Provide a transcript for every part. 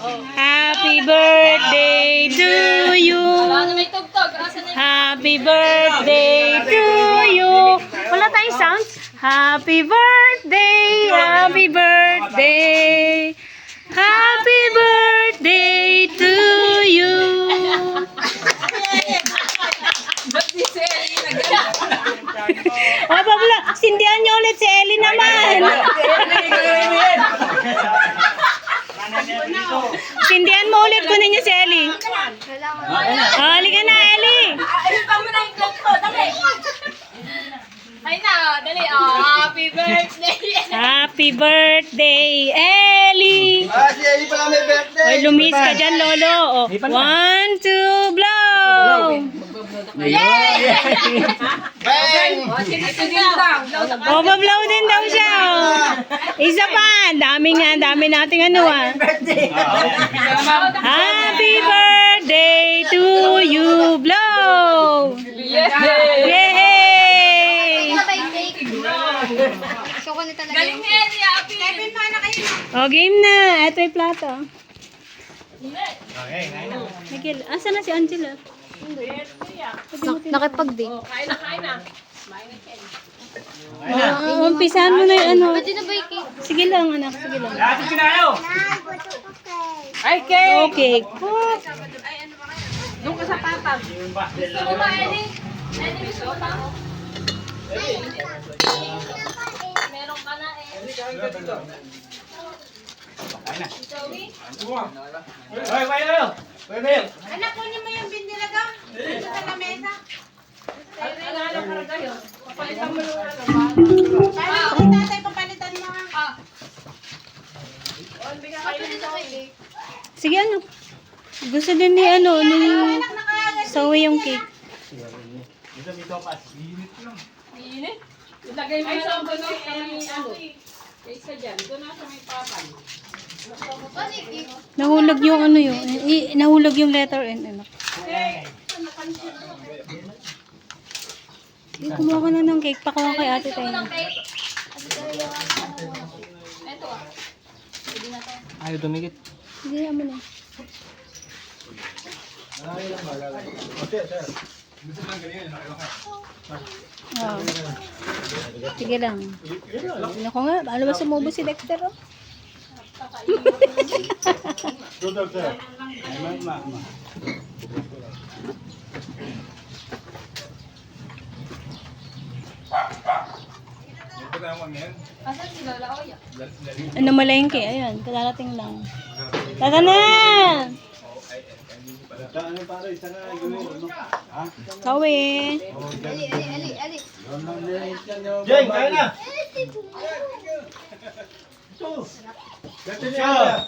Happy birthday to you. Happy birthday to you. Wala tayong sounds. Happy birthday, happy birthday. Happy birthday to you. Oh, Pablo, sindihan niyo ulit si Ellie naman. Sindihan mo ulit, kunin niyo si Ellie. Oh, halika na, Ellie. Ay na, dali. Oh, happy birthday. Happy birthday, Ellie. Si Ellie pala may birthday. Oy, lumis ka dyan, Lolo. Oh, 1, 2, blow. Yay! Bang! Oh, bablaw din daw siya. Oh. Isa pa. Dami nating ano ah. Happy birthday to you, blow. Yay! Gusto ko na talaga. Galing ni Ellie, happy. Oh, game na. Ito yung plato. Miguel, asan na si Angela? Nakipag-date. Kain na. Umpisahan mo na yung ano. Pwede na ba yung cake? Sige lang, anak. Sige lang. Ay, cake. Okay. Doon ka sa patag. Gusto mo ba, Ellie? Ellie, gusto mo pa? Meron ka na eh. Anak, kunin mo yung bindilaga. Dito sa lamesa. Papalitan mo yung ano. Paano kung tatay papalitan mo? Sige, ano. Gusto din ni ano, ni Sawi yung cake. Init. Ilagay mo sa ano. Kaysa dyan. Doon na sa may papan. Nahulog yung ano yun. Nahulog yung letter N. Ano. Kumuha ka na ng cake. Pakuha kay ate tayo. Ito Ayaw dumikit. Sige, amo na. Oh. Sige lang. Ano ko nga? Ano ba sumubo si Dexter? Oh? Asan si Lola Oya? Ano malengke? Ayun, kadarating lang. Tara na! Sawi! Ali. Jeng, kaya na! Gato siya!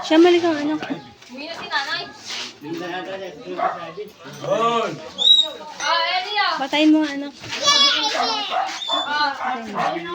Siya malikang anak. Uwi na si nanay. Hoy! Ellie ah. Batayin mo nga anak. Ah.